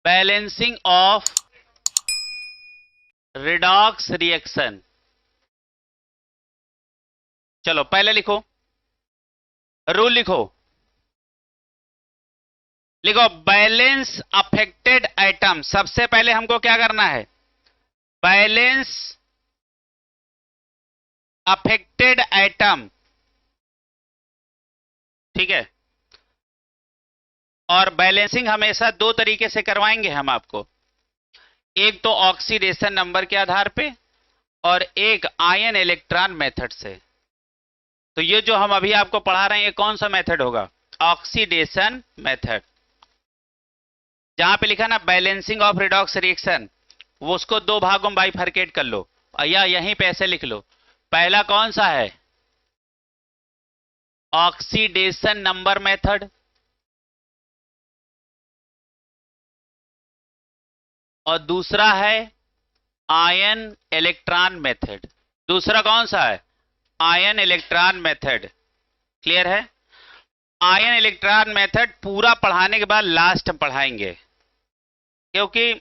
Balancing of redox reaction. चलो पहले लिखो, रूल लिखो। लिखो बैलेंस अफेक्टेड एटम। सबसे पहले हमको क्या करना है? बैलेंस अफेक्टेड एटम, ठीक है। और बैलेंसिंग हमेशा दो तरीके से करवाएंगे हम आपको, एक तो ऑक्सीडेशन नंबर के आधार पे और एक आयन इलेक्ट्रॉन मेथड से। तो ये जो हम अभी आपको पढ़ा रहे हैं ये कौन सा मेथड होगा? Oxidation method. जहां पे लिखा ना बैलेंसिंग ऑफ रिडॉक्स रिएक्शन, वो उसको दो भागों में बाइफरकेट कर लो, या यहीं पे ऐसे लिख लो। पहला कौन सा है? ऑक्सीडेशन नंबर मेथड, और दूसरा है आयन इलेक्ट्रॉन मेथड। दूसरा कौन सा है? Ion electron method. क्लियर है? आयन इलेक्ट्रॉन मेथड पूरा पढ़ाने के बाद लास्ट में पढ़ाएंगे, क्योंकि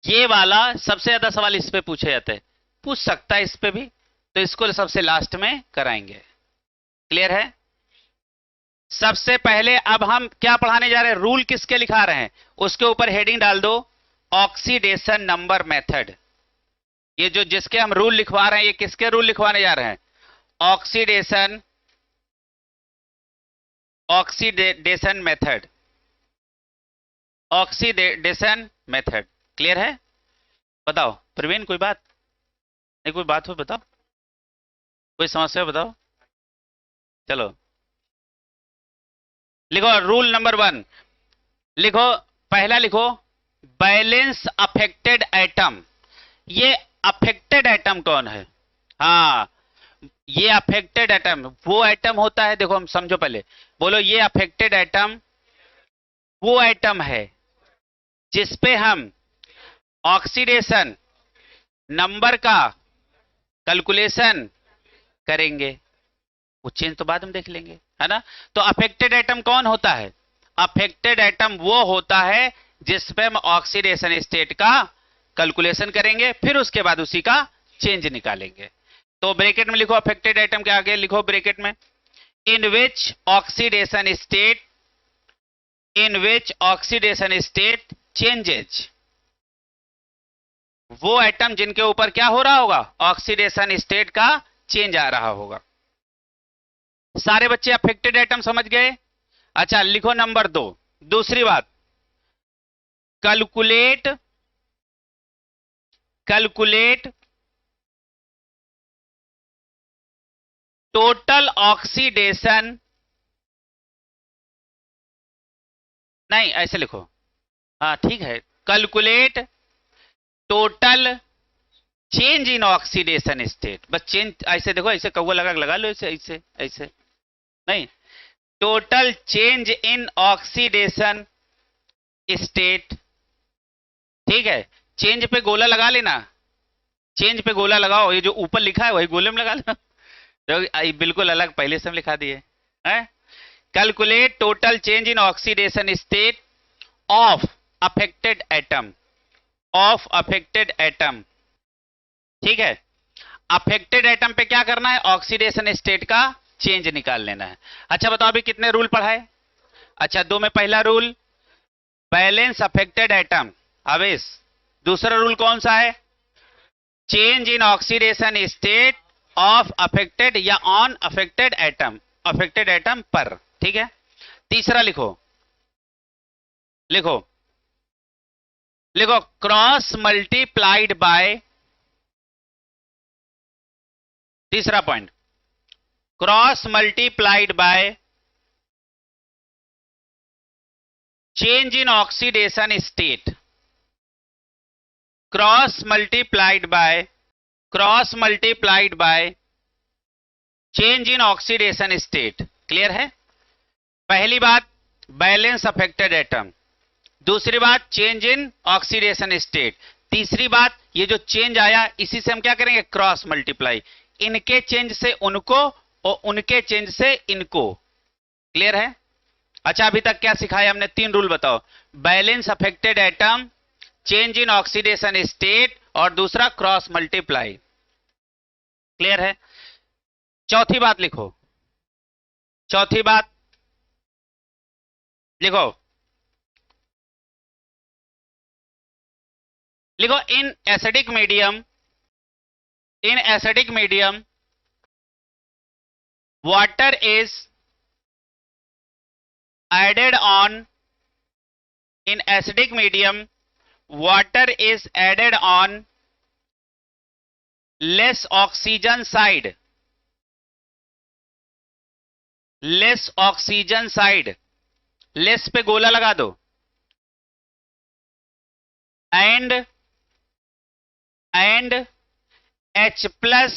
ये वाला सबसे ज्यादा सवाल इस पे पूछे जाते हैं, पूछ सकता है इस पे भी, तो इसको सबसे लास्ट में कराएंगे। क्लियर है? सबसे पहले अब हम क्या पढ़ाने जा रहे हैं? रूल किसके लिखा रहे हैं उसके ऊपर हेडिंग डाल दो, ऑक्सीडेशन नंबर मेथड। ये जो जिसके हम रूल लिखवा रहे हैं, ये किसके रूल लिखवाने जा रहे हैं? Oxidation method, oxidation method. Clear है? बताओ प्रवीण, कोई बात नहीं? कोई बात हो बताओ, कोई समस्या बताओ। चलो लिखो रूल नंबर 1। लिखो, पहला लिखो बैलेंस अफेक्टेड एटम। ये अफेक्टेड एटम कौन है? हाँ, ये अफेक्टेड एटम वो एटम होता है, देखो हम समझो पहले, बोलो ये अफेक्टेड एटम वो एटम है जिसपे हम ऑक्सीडेशन नंबर का कैलकुलेशन करेंगे। वो चेंज तो बाद में देख लेंगे, है ना। तो अफेक्टेड एटम कौन होता है? अफेक्टेड एटम वो होता है जिसपे हम ऑक्सीडेशन स्टेट का कैलकुलेशन करेंगे, फिर उसके बाद उसी का चेंज निकालेंगे। तो ब्रैकेट में लिखो, अफेक्टेड एटम के आगे लिखो ब्रैकेट में, इन विच ऑक्सीडेशन स्टेट चेंजेज। वो एटम जिनके ऊपर क्या हो रहा होगा? ऑक्सीडेशन स्टेट का चेंज आ रहा होगा। सारे बच्चे अफेक्टेड एटम समझ गए? अच्छा लिखो नंबर 2, दूसरी बात, कैलकुलेट टोटल ऑक्सीडेशन, नहीं ऐसे लिखो, हाँ ठीक है, calculate total change in oxidation state. बस चेंज ऐसे देखो, ऐसे कौवा लगा लो, ऐसे ऐसे ऐसे नहीं, total change in oxidation state. ठीक है, चेंज पे गोला लगा लेना, चेंज पे गोला लगाओ, ये जो ऊपर लिखा है वही गोले में लगा लो, तो बिल्कुल अलग पहले से हम लिखा दिए हैं। Calculate total change in oxidation state of affected atom, ठीक है। अफेक्टेड एटम पे क्या करना है? ऑक्सीडेशन स्टेट का चेंज निकाल लेना है। अच्छा बताओ अभी कितने रूल पढ़ाए? अच्छा 2 में पहला रूल बैलेंस अफेक्टेड एटम, आवेश। दूसरा रूल कौन सा है? Change in oxidation state of affected या ऑन अफेक्टेड एटम पर, ठीक है। तीसरा लिखो क्रॉस मल्टीप्लाइड बाय, तीसरा point, cross multiplied by change in oxidation state, cross multiplied by change in oxidation state. Clear है? पहली बात बैलेंस अफेक्टेड एटम, दूसरी बात चेंज इन ऑक्सीडेशन स्टेट, तीसरी बात ये जो चेंज आया इसी से हम क्या करेंगे? क्रॉस मल्टीप्लाई, इनके चेंज से उनको और उनके चेंज से इनको। क्लियर है? अच्छा अभी तक क्या सिखाया हमने? 3 रूल बताओ। Balance affected atom, change in oxidation state, और दूसरा क्रॉस मल्टीप्लाई। क्लियर है? चौथी बात लिखो, चौथी बात लिखो, लिखो in acidic medium, in acidic medium water is added on, in acidic medium water is added on less oxygen side, less oxygen side, less पे गोला लगा दो, and H plus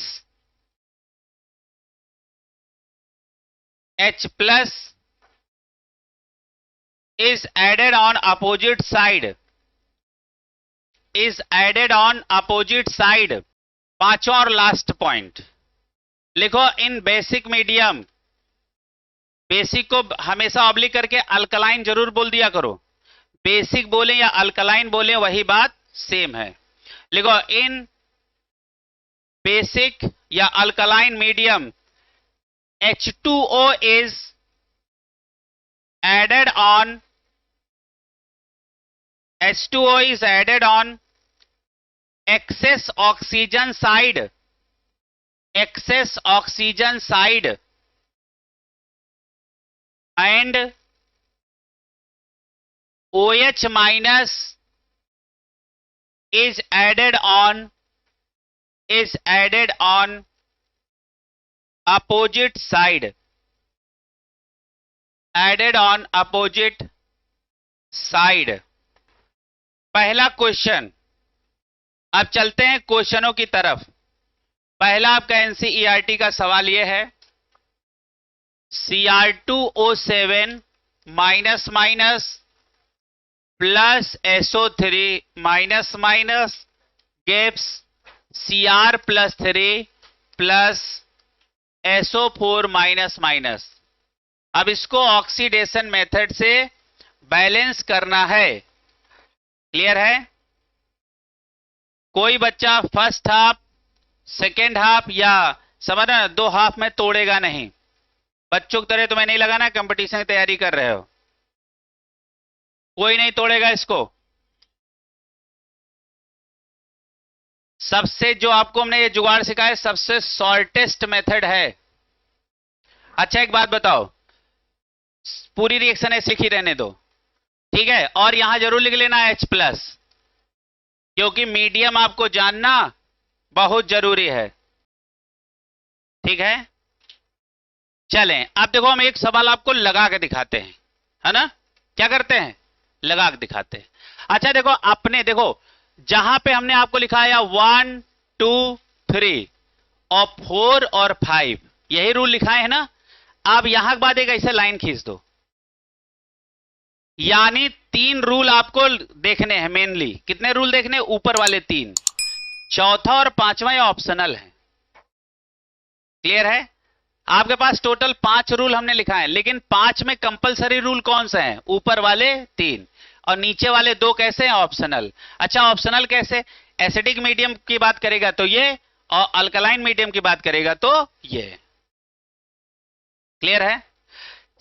is added on opposite side, is added on opposite side। पांचवा और last point लिखो, इन basic medium, basic को हमेशा oblique करके अल्कलाइन जरूर बोल दिया करो, बेसिक बोले या अल्कलाइन बोले वही बात सेम है। लिखो इन बेसिक या alkaline medium H2O is added on, H2O is added on excess oxygen side, excess oxygen side, and OH minus is added on, is added on opposite side, added on opposite side। पहला question, अब चलते हैं क्वेश्चनों की तरफ। पहला आपका NCERT का सवाल यह है, Cr2O7 minus minus plus SO3 minus minus gives Cr+3 plus SO4 minus minus. अब इसको ऑक्सीडेशन मेथड से बैलेंस करना है। क्लियर है? कोई बच्चा फर्स्ट हाफ, सेकेंड हाफ या समझना 2 हाफ में तोड़ेगा नहीं। बच्चों की तरह तुम्हें नहीं लगाना कंपटीशन की तैयारी कर रहे हो, कोई नहीं तोड़ेगा इसको। सबसे जो आपको हमने ये जुगाड़ सिखाया सबसे शॉर्टेस्ट मेथड है। अच्छा एक बात बताओ, पूरी रिएक्शन ऐसे ही रहने दो, ठीक है? और यहां जरूर लिख लेना H+, क्योंकि मीडियम आपको जानना बहुत जरूरी है। ठीक है, चलें अब देखो हम एक सवाल आपको लगा के दिखाते हैं, है ना? क्या करते हैं? लगा के दिखाते हैं। अच्छा देखो, अपने देखो जहां पे हमने आपको लिखाया 1 2 3 और 4 और 5, यही रूल लिखाए हैं ना? अब यहां के बाद एक ऐसे लाइन खींच दो, यानी 3 रूल आपको देखने हैं मेनली। कितने रूल देखने? ऊपर वाले 3, चौथा और पांचवा ये ऑप्शनल है। क्लियर है? आपके पास टोटल 5 रूल हमने लिखा है, लेकिन 5 में कंपलसरी रूल कौन सा है? ऊपर वाले 3 और नीचे वाले 2 कैसे हैं? ऑप्शनल। अच्छा ऑप्शनल कैसे? एसिडिक मीडियम की बात करेगा तो ये, और अल्कलाइन मीडियम की बात करेगा तो ये। क्लियर है?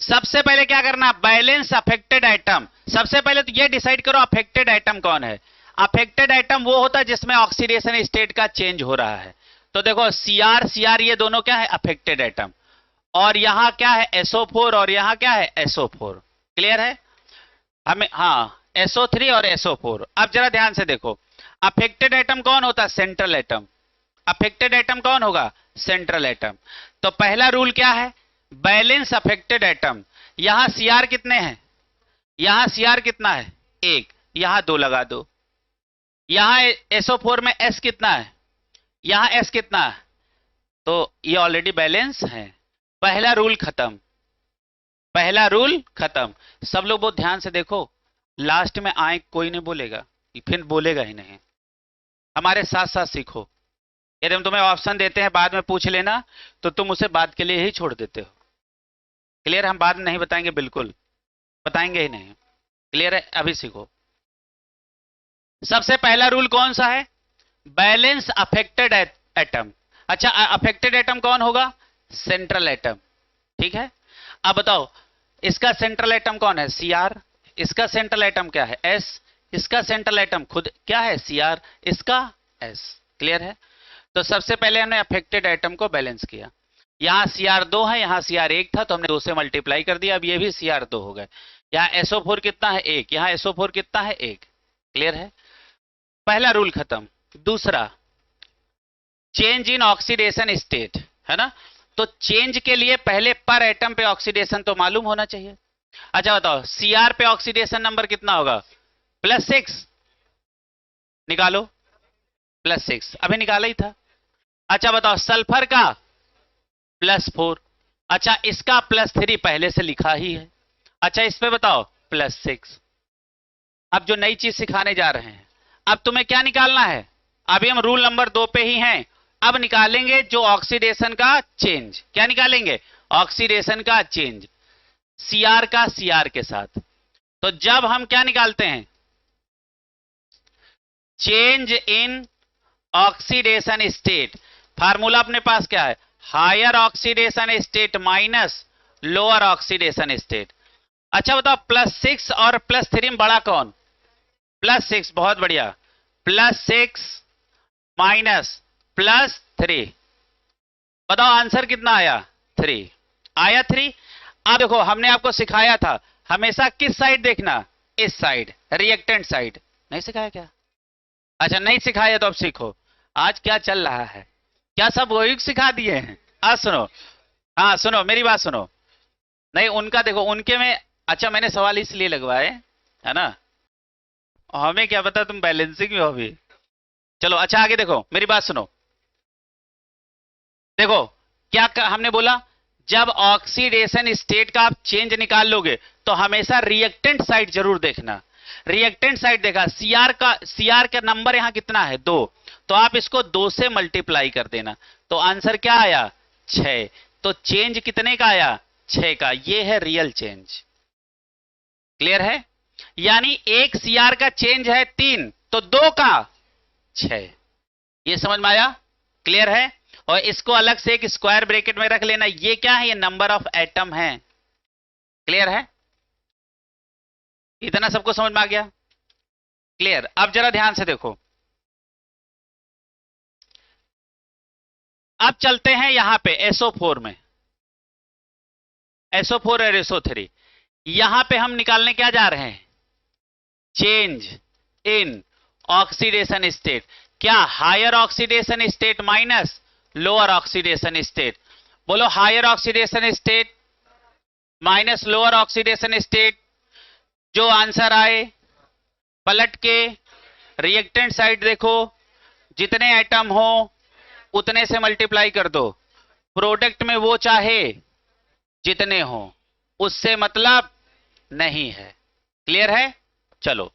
सबसे पहले क्या करना? Balance affected item. सबसे पहले तो ये डिसाइड करो अफेक्टेड आइटम कौन है। अफेक्टेड आइटम वो होता है जिसमें ऑक्सीडेशन स्टेट का चेंज हो रहा है। तो देखो Cr ये दोनों क्या है? Affected item. और यहां क्या है? SO4 और यहां क्या है? SO4। क्लियर है? हमें SO3 और SO4। अब जरा ध्यान से देखो, अफेक्टेड आइटम कौन होता है? Central item. अफेक्टेड आइटम कौन होगा? Central item. तो पहला रूल क्या है? Balance affected item. यहां Cr कितने हैं? यहां Cr कितना है? 1, यहां 2 लगा दो। यहां SO4 में S कितना है? यहां S कितना है? तो ये ऑलरेडी बैलेंस है। पहला रूल खत्म, पहला रूल खत्म। सब लोग बहुत ध्यान से देखो, लास्ट में आए कोई नहीं बोलेगा, फिर बोलेगा ही नहीं। हमारे साथ साथ सीखो। यदि हम तुम्हें ऑप्शन देते हैं बाद में पूछ लेना, तो तुम उसे बाद के लिए ही छोड़ देते हो। क्लियर? हम बाद में नहीं बताएंगे बिल्कुल। बताएंगे ही नहीं। क्लियर है? अभी सीखो। सबसे पहला रूल कौन सा है? Balance affected atom. अच्छा, अफेक्टेड एटम कौन होगा? Central atom. ठीक है, अब बताओ इसका सेंट्रल एटम कौन है? Cr। इसका सेंट्रल एटम क्या है? S। इसका सेंट्रल एटम खुद क्या है? Cr। इसका S। क्लियर है? तो सबसे पहले हमने अफेक्टेड एटम को बैलेंस किया। यहां Cr2 है, यहां Cr1 था, तो हमने 2 से मल्टीप्लाई कर दिया। अब ये भी Cr2 हो गए। यहां SO4 कितना है? 1। यहां SO4 कितना है? 1। क्लियर है? पहला रूल खत्म। दूसरा, चेंज इन ऑक्सीडेशन स्टेट, है ना? तो चेंज के लिए पहले पर एटम पे ऑक्सीडेशन तो मालूम होना चाहिए। अच्छा बताओ, Cr पे ऑक्सीडेशन नंबर कितना होगा? +6। निकालो। +6 अभी निकाला ही था। अच्छा बताओ, सल्फर का +4। अच्छा, इसका +3 पहले से लिखा ही है। अच्छा, इस पे बताओ +6। अब जो नई चीज सिखाने जा रहे हैं, अब तुम्हें क्या निकालना है? अभी हम रूल नंबर 2 पे ही हैं। अब निकालेंगे जो ऑक्सीडेशन का चेंज। क्या निकालेंगे? ऑक्सीडेशन का चेंज Cr का Cr के साथ। तो जब हम क्या निकालते हैं? Change in oxidation state. Formula अपने पास क्या है? Higher oxidation state minus lower oxidation state. अच्छा बताओ, +6 और +3 में बड़ा कौन? +6। बहुत बढ़िया। +6 माइनस +3। बताओ आंसर कितना आया? 3 आया। 3। अब देखो, हमने आपको सिखाया था हमेशा किस साइड देखना? इस साइड, रिएक्टेंट साइड। नहीं सिखाया क्या? अच्छा, नहीं सिखाया तो अब सीखो। आज क्या चल रहा है? क्या सब वही सिखा दिए हैं? सुनो, हाँ सुनो, मेरी बात सुनो। नहीं, उनका देखो, उनके में अच्छा मैंने सवाल इसलिए लगवाए, है ना, हमें क्या पता तुम बैलेंसिंग में हो अभी। चलो अच्छा, आगे देखो, मेरी बात सुनो। देखो क्या हमने बोला, जब ऑक्सीडेशन स्टेट का आप चेंज निकाल लोगे तो हमेशा रिएक्टेंट साइड जरूर देखना। रिएक्टेंट साइड देखा, Cr का नंबर यहां कितना है? 2। तो आप इसको 2 से मल्टीप्लाई कर देना। तो आंसर क्या आया? 6। तो चेंज कितने का आया? 6 का। ये है रियल चेंज। क्लियर है? यानी एक Cr का चेंज है 3, तो 2 का 6। ये समझ में आया? क्लियर है? और इसको अलग से एक स्क्वायर ब्रैकेट में रख लेना। ये क्या है? ये नंबर ऑफ एटम है। क्लियर है? इतना सबको समझ में आ गया? क्लियर। अब जरा ध्यान से देखो, अब चलते हैं यहां पे SO4 में। SO4 और SO3, यहां पे हम निकालने क्या जा रहे हैं? Change in oxidation state. क्या higher oxidation state minus lower oxidation state? बोलो, higher oxidation state minus lower oxidation state. जो आंसर आए पलट के रिएक्टेंट साइड देखो, जितने एटम हो उतने से मल्टीप्लाई कर दो। प्रोडक्ट में वो चाहे जितने हो, उससे मतलब नहीं है। क्लियर है? चलो,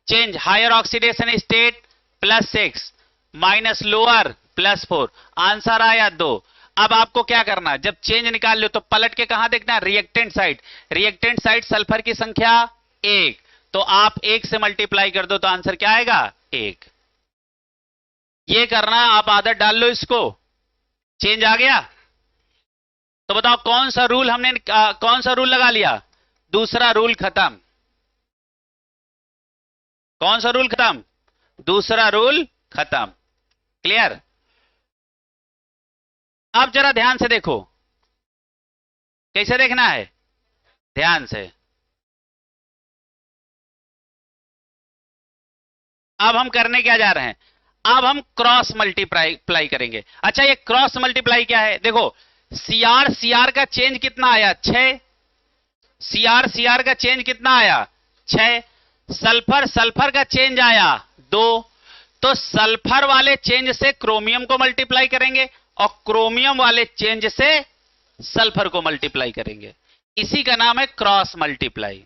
change higher oxidation state +6 minus lower +4। Answer आया 2। अब आपको क्या करना, जब चेंज निकाल लो तो पलट के कहां देखना? Reactant side. Reactant side sulphur की संख्या 1, तो आप 1 से मल्टीप्लाई कर दो तो आंसर क्या आएगा? 1। ये करना, आप आदत डाल लो इसको। चेंज आ गया? तो बताओ कौन सा रूल हमने कौन सा रूल लगा लिया? दूसरा रूल खत्म। कौन सा रूल खत्म? दूसरा रूल खत्म। क्लियर? अब जरा ध्यान से देखो, कैसे देखना है? ध्यान से। अब हम करने क्या जा रहे हैं? अब हम क्रॉस मल्टीप्लाई करेंगे। अच्छा, ये क्रॉस मल्टीप्लाई क्या है? देखो, Cr का चेंज कितना आया? 6। Cr का चेंज कितना आया? 6। सल्फर का चेंज आया 2। तो सल्फर वाले चेंज से क्रोमियम को मल्टीप्लाई करेंगे और क्रोमियम वाले चेंज से सल्फर को मल्टीप्लाई करेंगे। इसी का नाम है क्रॉस मल्टीप्लाई।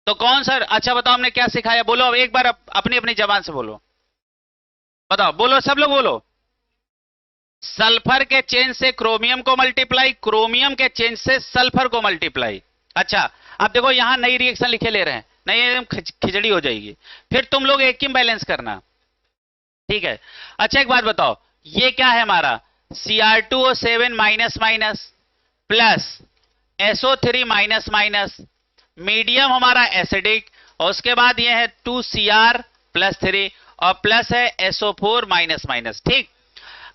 तो कौन सा? अच्छा बताओ, हमने क्या सिखाया? बोलो अब एक बार, अपनी अपनी जबान से बोलो। बताओ, बोलो, सब लोग बोलो। सल्फर के चेंज से क्रोमियम को मल्टीप्लाई, क्रोमियम के चेंज से सल्फर को मल्टीप्लाई। अच्छा, अब देखो यहां नई रिएक्शन लिखे ले रहे हैं, नहीं एकदम खिचड़ी हो जाएगी। फिर तुम लोग एक ही बैलेंस करना, ठीक है। अच्छा एक बात बताओ, ये क्या है हमारा Cr2O7 minus minus plus SO3 minus minus, medium हमारा एसिडिक, और उसके बाद ये है 2Cr प्लस 3 और प्लस है SO4 माइनस माइनस, ठीक।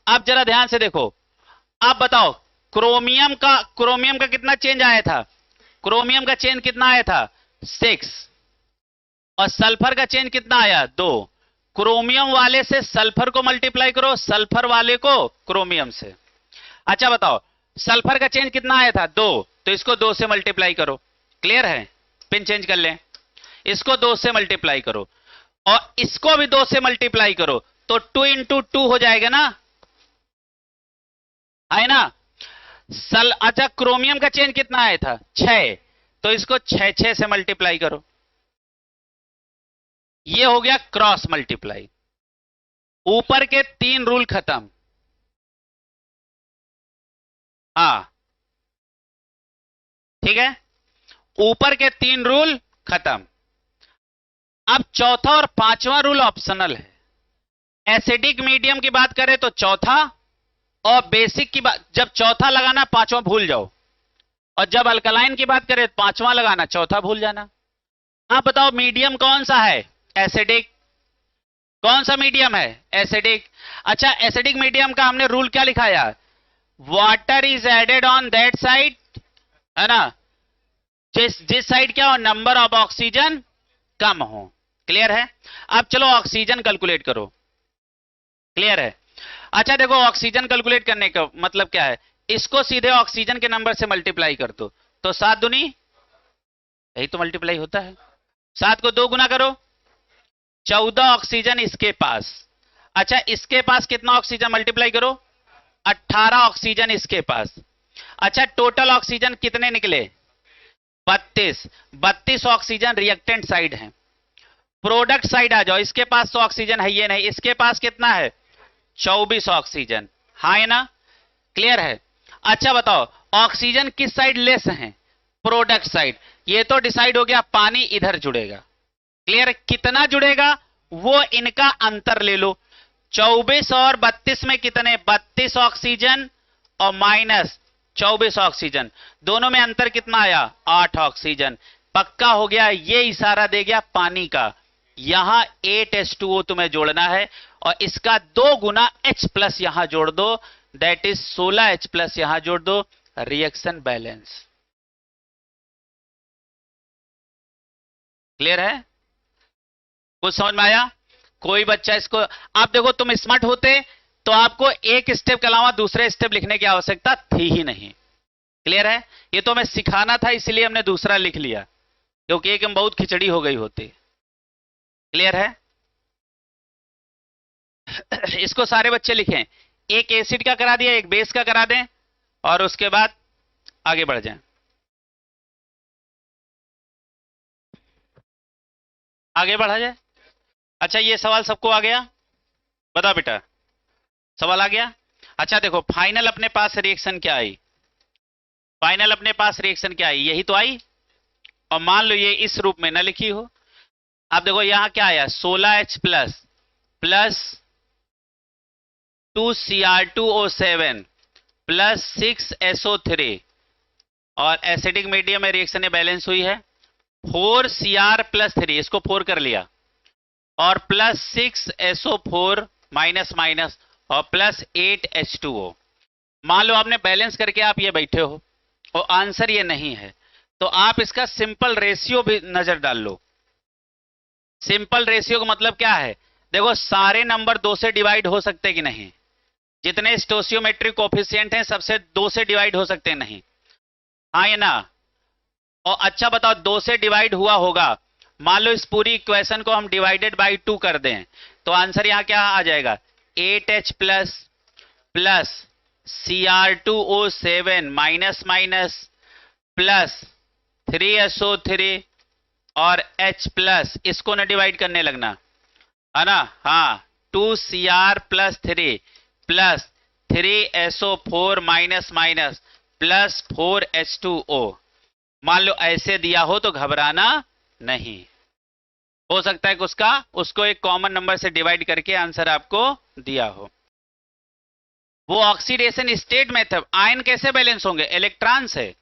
अब जरा ध्यान से देखो, आप बताओ क्रोमियम का कितना चेंज आया था, क्रोमियम का चेंज कितना आया था 6, और सल्फर का चेंज कितना आया 2। क्रोमियम वाले से सल्फर को मल्टीप्लाई करो, सल्फर वाले को क्रोमियम से। अच्छा बताओ सल्फर का चेंज कितना आया था 2, तो इसको 2 से मल्टीप्लाई करो, क्लियर है, पिन चेंज कर लें, इसको 2 से मल्टीप्लाई करो और इसको भी 2 से मल्टीप्लाई करो, तो 2 इंटू 2 हो जाएगा ना, है ना। अच्छा क्रोमियम का चेंज कितना आया था 6, तो इसको 6 से मल्टीप्लाई करो, ये हो गया क्रॉस मल्टीप्लाई। ऊपर के 3 रूल खत्म, हाँ ठीक है, ऊपर के 3 रूल खत्म। अब चौथा और पांचवा रूल ऑप्शनल है। एसिडिक मीडियम की बात करें तो चौथा, और बेसिक की बात, जब चौथा लगाना पांचवा भूल जाओ, और जब अल्कलाइन की बात करें तो पांचवा लगाना चौथा भूल जाना। आप बताओ मीडियम कौन सा है एसिडिक, कौन सा मीडियम है एसिडिक। अच्छा एसिडिक मीडियम का हमने रूल क्या लिखाया, water is added on that side, है ना, जिस साइड क्या हो नंबर ऑफ ऑक्सीजन कम हो, क्लियर है। अब चलो ऑक्सीजन कैलकुलेट करो, क्लियर है। अच्छा देखो ऑक्सीजन कैलकुलेट करने का मतलब क्या है, इसको सीधे ऑक्सीजन के नंबर से मल्टीप्लाई कर दो, तो 7 दूनी, यही तो मल्टीप्लाई होता है, 7 को 2 गुना करो, 14 ऑक्सीजन इसके पास। अच्छा इसके पास कितना ऑक्सीजन मल्टीप्लाई करो, 18 ऑक्सीजन इसके पास। अच्छा टोटल ऑक्सीजन कितने निकले 32 ऑक्सीजन रिएक्टेंट साइड है। प्रोडक्ट साइड आ जाओ, इसके पास तो ऑक्सीजन है ये नहीं, इसके पास कितना है 24 ऑक्सीजन, हाँ है ना, क्लियर है। अच्छा बताओ ऑक्सीजन किस साइड लेस है, प्रोडक्ट साइड, ये तो डिसाइड हो गया पानी इधर जुड़ेगा, क्लियर, कितना जुड़ेगा वो इनका अंतर ले लो, 24 और 32 में कितने 32 ऑक्सीजन और माइनस 24 ऑक्सीजन, दोनों में अंतर कितना आया 8 ऑक्सीजन, पक्का हो गया, ये इशारा दे गया पानी का। यहां 8H2O तुम्हें जोड़ना है और इसका 2 गुना H प्लस यहां जोड़ दो, दैट इज 16H प्लस यहां जोड़ दो, रिएक्शन बैलेंस, क्लियर है, कुछ समझ में आया। कोई बच्चा इसको, आप देखो तुम स्मार्ट होते तो आपको एक स्टेप के अलावा दूसरे स्टेप लिखने की आवश्यकता थी ही नहीं, क्लियर है। ये तो हमें सिखाना था इसलिए हमने दूसरा लिख लिया, क्योंकि एक बहुत खिचड़ी हो गई होती, क्लियर है। इसको सारे बच्चे लिखें, एक एसिड का करा दिया एक बेस का करा दें और उसके बाद आगे बढ़ जाएं, आगे बढ़ा जाए। अच्छा ये सवाल सबको आ गया, बता बेटा सवाल आ गया। अच्छा देखो फाइनल अपने पास रिएक्शन क्या आई, फाइनल अपने पास रिएक्शन क्या आई, यही तो आई, और मान लो ये इस रूप में ना लिखी हो। अब देखो यहां क्या आया 16H plus plus 2Cr2O7 plus 6SO3, और एसिडिक मीडियम में रिएक्शन ये बैलेंस हुई है 4Cr प्लस 3, इसको 4 कर लिया, और प्लस 6SO4 माइनस माइनस और प्लस 8H2O। मान लो आपने बैलेंस करके आप ये बैठे हो और आंसर ये नहीं है, तो आप इसका सिंपल रेशियो भी नजर डाल लो। सिंपल रेशियो का मतलब क्या है, देखो सारे नंबर 2 से डिवाइड हो सकते कि नहीं, जितने स्टोसियोमेट्रिक कोफिशिएंट हैं सबसे 2 से डिवाइड हो सकते हैं नहीं, हाँ या ना। और अच्छा बताओ 2 से डिवाइड हुआ होगा, मान लो इस पूरी इक्वेशन को हम डिवाइडेड बाई 2 कर दें, तो आंसर यहां क्या आ जाएगा 8H plus plus Cr2O7 minus minus plus 3SO3 और H प्लस, इसको ना डिवाइड करने लगना, है ना, हाँ 2Cr plus 3 plus 3SO4 minus minus plus 4H2O, मान लो ऐसे दिया हो तो घबराना नहीं, हो सकता है कि उसको एक कॉमन नंबर से डिवाइड करके आंसर आपको दिया हो। वो ऑक्सीडेशन स्टेट मेथड, आयन कैसे बैलेंस होंगे, इलेक्ट्रॉन से।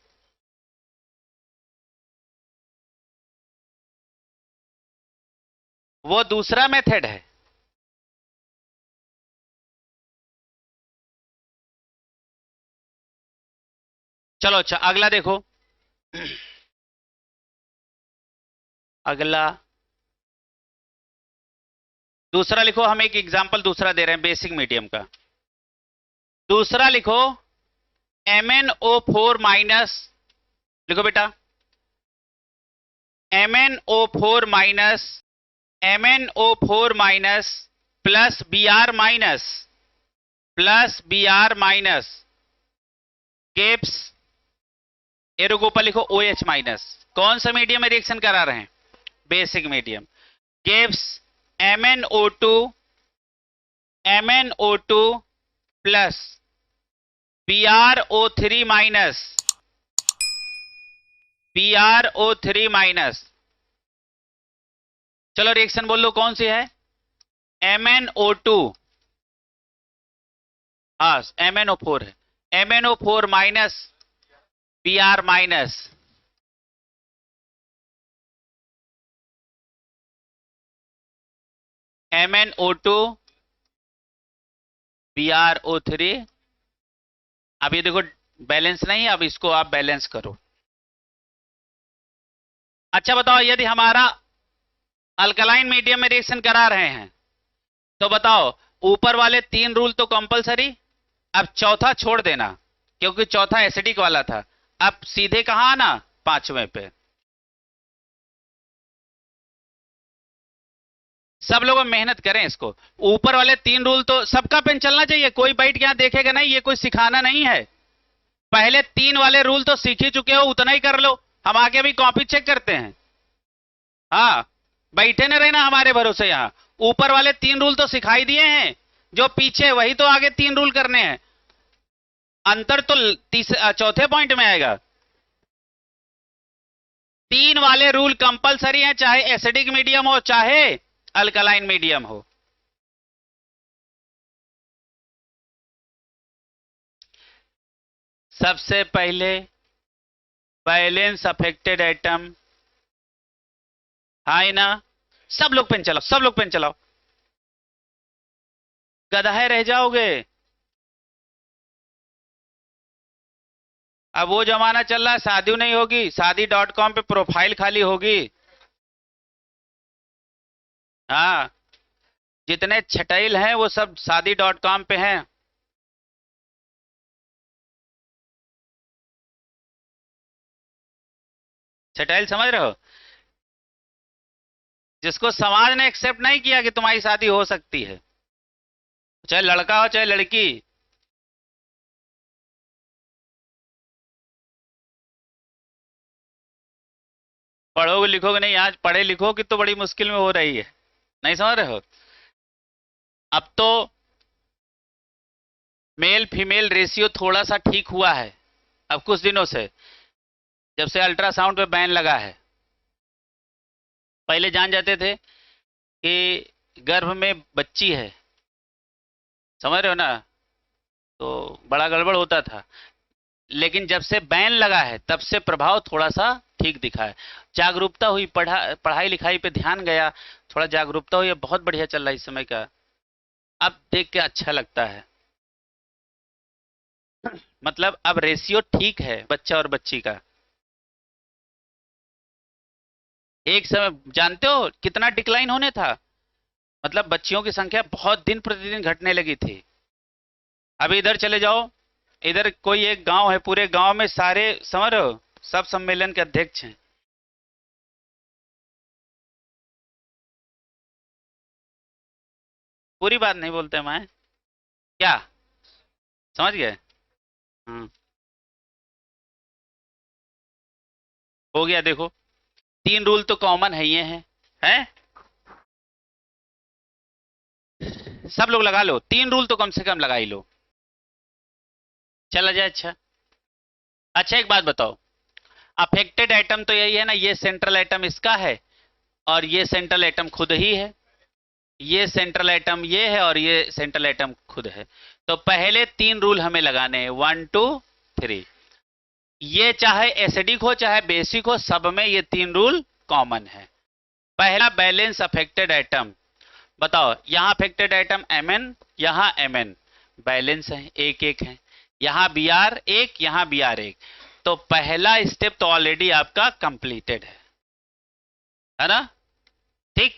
वो दूसरा मेथड है। चलो अच्छा अगला देखो। अगला दूसरा लिखो, हम एक एग्जांपल दूसरा दे रहे हैं बेसिक मीडियम का। दूसरा लिखो MnO4 माइनस, लिखो बेटा MnO4 minus, MnO4 minus plus Br minus, plus Br minus keeps, arrow के ऊपर लिखो OH माइनस। कौन सा मीडियम में रिएक्शन करा रहे हैं, basic medium. Gives MnO2, MnO2 plus BrO3 minus, BrO3 minus. चलो रिएक्शन बोल लो कौन सी है, MnO2, हाँ MnO4 है, MnO4 minus Br minus, MnO2 BrO3। अब ये देखो बैलेंस नहीं है, अब इसको आप बैलेंस करो। अच्छा बताओ, यदि हमारा अल्कलाइन मीडियम में रिएक्शन करा रहे हैं तो बताओ ऊपर वाले 3 रूल तो कंपलसरी, अब चौथा छोड़ देना क्योंकि चौथा एसिडिक वाला था। अब सीधे कहां आना, 5वें पे। सब लोग मेहनत करें इसको, ऊपर वाले 3 रूल तो सबका पेन चलना चाहिए, कोई बैठ के यहां देखेगा नहीं, ये कोई सिखाना नहीं है। पहले 3 वाले रूल तो सीख ही चुके हो, उतना ही कर लो, हम आगे भी कॉपी चेक करते हैं। हाँ बैठे न रहना हमारे भरोसे, यहां ऊपर वाले 3 रूल तो सिखाई दिए हैं, जो पीछे वही तो आगे 3 रूल करने हैं। अंतर तो चौथे पॉइंट में आएगा। 3 वाले रूल कंपलसरी हैं, चाहे एसिडिक मीडियम हो चाहे अल्कलाइन मीडियम हो। सबसे पहले बैलेंस अफेक्टेड एटम, हाँ ना, सब लोग पेन चलाओ, सब लोग पेन चलाओ, गधाए रह जाओगे। अब वो जमाना चल रहा है, शादी नहीं होगी, शादी.com पे प्रोफाइल खाली होगी। हाँ जितने छटैल हैं वो सब शादी.com पे हैं। छटैल समझ रहे हो, जिसको समाज ने एक्सेप्ट नहीं किया कि तुम्हारी शादी हो सकती है, चाहे लड़का हो चाहे लड़की। पढ़ोगे लिखोगे नहीं, आज पढ़े लिखो कि तो बड़ी मुश्किल में हो रही है, नहीं समझ रहे हो। अब तो मेल फीमेल रेशियो थोड़ा सा ठीक हुआ है, अब कुछ दिनों से, जब से अल्ट्रासाउंड पे बैन लगा है। पहले जान जाते थे कि गर्भ में बच्ची है, समझ रहे हो ना, तो बड़ा गड़बड़ होता था। लेकिन जब से बैन लगा है तब से प्रभाव थोड़ा सा ठीक दिखा है, जागरूकता हुई, पढ़ाई लिखाई पे ध्यान गया, थोड़ा जागरूकता हुई, बहुत बढ़िया चल रहा है इस समय का। अब देख के अच्छा लगता है, मतलब अब रेशियो ठीक है बच्चा और बच्ची का। एक समय जानते हो कितना डिक्लाइन होने था, मतलब बच्चियों की संख्या बहुत दिन प्रतिदिन घटने लगी थी। अभी इधर चले जाओ, इधर कोई एक गांव है, पूरे गांव में सारे समझ रहे हो सब सम्मेलन के अध्यक्ष हैं। पूरी बात नहीं बोलते मैं, क्या समझ गए। हम्म, हो गया देखो, 3 रूल तो कॉमन है, ये है सब लोग लगा लो, 3 रूल तो कम से कम लगा ही लो, चला जाए। अच्छा अच्छा एक बात बताओ, अफेक्टेड एटम तो यही है ना, ये सेंट्रल एटम इसका है और ये सेंट्रल एटम खुद ही है, ये सेंट्रल एटम ये है और ये सेंट्रल एटम खुद है। तो पहले 3 रूल हमें लगाने हैं, 1 2 3। ये चाहे एसिडिक हो चाहे बेसिक हो, सब में ये 3 रूल कॉमन है। पहला, बैलेंस अफेक्टेड एटम। बताओ, यहां अफेक्टेड एटम Mn, यहां Mn बैलेंस है, एक एक है, यहां Br एक, यहां Br एक। तो पहला स्टेप तो ऑलरेडी आपका कंप्लीटेड है ना? ठीक।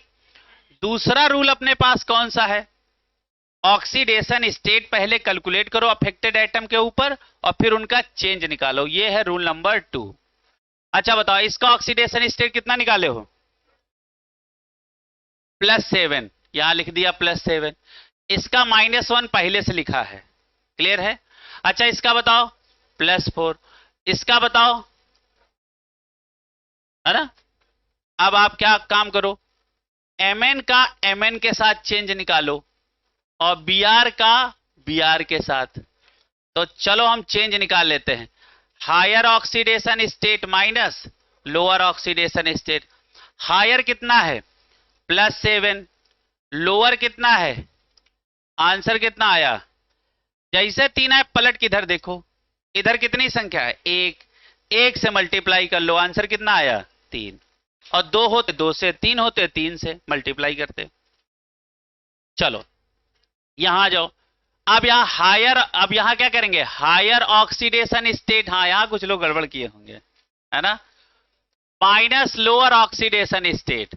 दूसरा रूल अपने पास कौन सा है? ऑक्सीडेशन स्टेट पहले कैलकुलेट करो अफेक्टेड एटम के ऊपर और फिर उनका चेंज निकालो, ये है रूल नंबर 2। अच्छा बताओ, इसका ऑक्सीडेशन स्टेट कितना निकाले हो? +7, यहां लिख दिया +7। इसका -1 पहले से लिखा है, क्लियर है? अच्छा इसका बताओ, +4। इसका बताओ, है ना? अब आप क्या काम करो, Mn का Mn के साथ चेंज निकालो और Br का Br के साथ। तो चलो हम चेंज निकाल लेते हैं। Higher oxidation state minus lower oxidation state. Higher कितना है? +7। लोअर कितना है? आंसर कितना आया? जैसे 3 है पलट के इधर देखो, इधर कितनी संख्या है? 1। 1 से मल्टीप्लाई कर लो, आंसर कितना आया? 3। और 2 होते 2 से, 3 होते 3 से, मल्टीप्लाई करते। चलो यहां आ जाओ। अब यहां हायर, अब यहां क्या करेंगे? हायर ऑक्सीडेशन स्टेट, हाँ यहां कुछ लोग गड़बड़ किए होंगे, है ना? Minus lower oxidation state.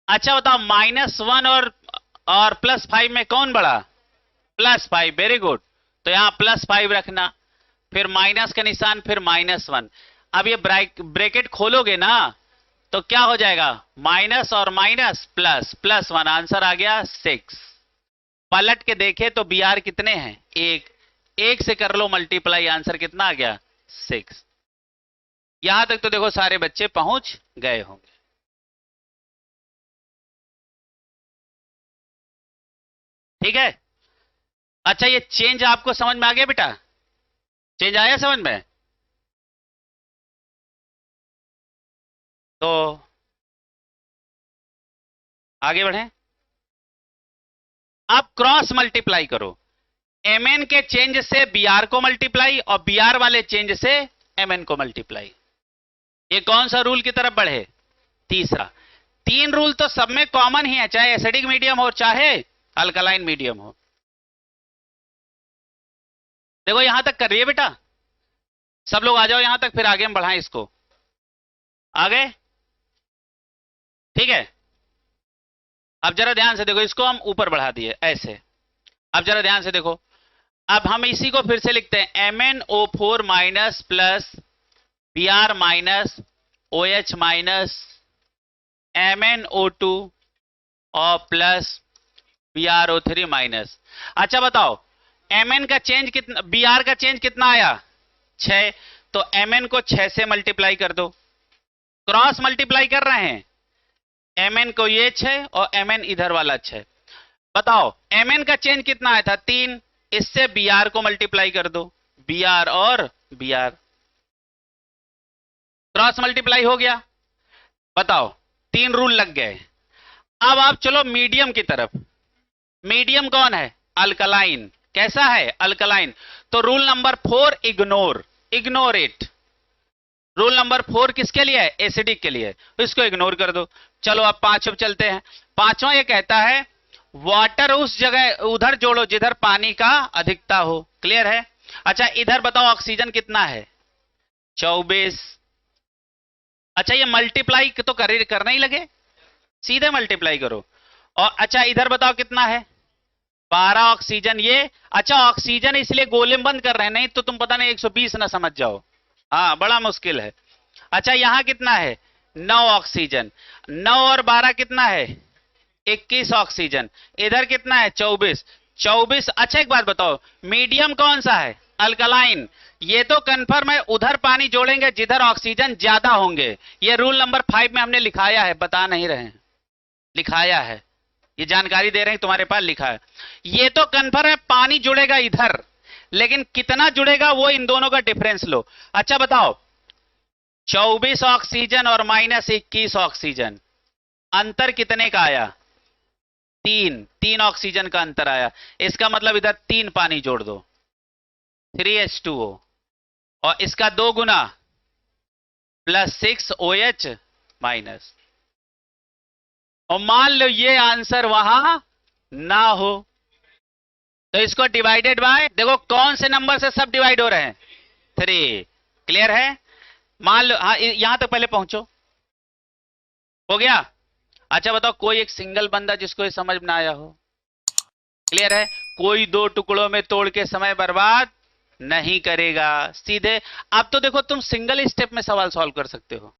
अच्छा बताओ, -1 और +5 में कौन बड़ा? +5, वेरी गुड। तो यहां +5 रखना, फिर माइनस का निशान, फिर -1। अब ये ब्रैकेट खोलोगे ना तो क्या हो जाएगा? माइनस और माइनस प्लस, +1, आंसर आ गया 6। पलट के देखे तो Br कितने हैं? 1। 1 से कर लो मल्टीप्लाई, आंसर कितना आ गया? 6। यहां तक तो देखो सारे बच्चे पहुंच गए होंगे। ठीक है। अच्छा ये चेंज आपको समझ में आ गया बेटा? चेंज आया समझ में? तो आगे बढ़े। अब क्रॉस मल्टीप्लाई करो, Mn के चेंज से Br को मल्टीप्लाई और Br वाले चेंज से Mn को मल्टीप्लाई। ये कौन सा रूल की तरफ बढ़े? तीसरा। 3 रूल तो सब में कॉमन ही है, चाहे एसिडिक मीडियम हो चाहे अल्कलाइन मीडियम हो। देखो यहां तक कर रही है बेटा, सब लोग आ जाओ यहां तक, फिर आगे हम बढ़ाएं इसको। आगे ठीक है। अब जरा ध्यान से देखो, इसको हम ऊपर बढ़ा दिए ऐसे। अब जरा ध्यान से देखो, अब हम इसी को फिर से लिखते हैं, MnO4 minus plus Br minus OH minus MnO2 और प्लस BrO3 माइनस। अच्छा बताओ, Mn का चेंज कितना, Br का चेंज कितना आया? 6। तो Mn को 6 से मल्टीप्लाई कर दो, क्रॉस मल्टीप्लाई कर रहे हैं। Mn को ये 6 और Mn इधर वाला 6। बताओ Mn का चेंज कितना आया था? 3। इससे Br को मल्टीप्लाई कर दो, Br और Br, क्रॉस मल्टीप्लाई हो गया। बताओ 3 रूल लग गए। अब आप चलो मीडियम की तरफ। मीडियम कौन है? अल्कलाइन। कैसा है? अल्कलाइन। तो rule number 4 ignore, ignore it. Rule number 4 किसके लिए है? एसिडिक के लिए, इसको इग्नोर कर दो। चलो अब 5 चलते हैं। 5वां ये कहता है वाटर उस जगह उधर जोड़ो जिधर पानी का अधिकता हो। क्लियर है? अच्छा इधर बताओ ऑक्सीजन कितना है? 24। अच्छा ये मल्टीप्लाई तो करना ही लगे, सीधे मल्टीप्लाई करो। और अच्छा इधर बताओ कितना है? 12 ऑक्सीजन ये। अच्छा ऑक्सीजन इसलिए गोले में बंद कर रहे हैं, नहीं तो तुम पता नहीं 120 ना समझ जाओ, हाँ बड़ा मुश्किल है। अच्छा यहां कितना है? 9 ऑक्सीजन। 9 और 12 कितना है? 21 ऑक्सीजन। इधर कितना है? 24। 24। अच्छा एक बात बताओ, मीडियम कौन सा है? अल्कलाइन। ये तो कंफर्म है, उधर पानी जोड़ेंगे जिधर ऑक्सीजन ज्यादा होंगे। ये रूल नंबर 5 में हमने लिखाया है, बता नहीं रहे हैं, लिखाया है, ये जानकारी दे रहे हैं, तुम्हारे पास लिखा है। ये तो कंफर्म है पानी जुड़ेगा इधर, लेकिन कितना जुड़ेगा वो इन दोनों का डिफरेंस लो। अच्छा बताओ 24 ऑक्सीजन और -21 ऑक्सीजन, अंतर कितने का आया? 3 ऑक्सीजन का अंतर आया। इसका मतलब इधर 3 पानी जोड़ दो, 3H2O, और इसका 2 गुना +6OH-। और मान लो ये आंसर वहां ना हो, तो इसको डिवाइडेड बाय, देखो कौन से नंबर से सब डिवाइड हो रहे हैं? 3। क्लियर है? मान लो, हाँ यहां तक पहले पहुंचो, हो गया? अच्छा बताओ, कोई एक सिंगल बंदा जिसको ये समझ में ना आया हो? क्लियर है? कोई 2 टुकड़ों में तोड़ के समय बर्बाद नहीं करेगा, सीधे। अब तो देखो तुम सिंगल स्टेप में सवाल सॉल्व कर सकते हो।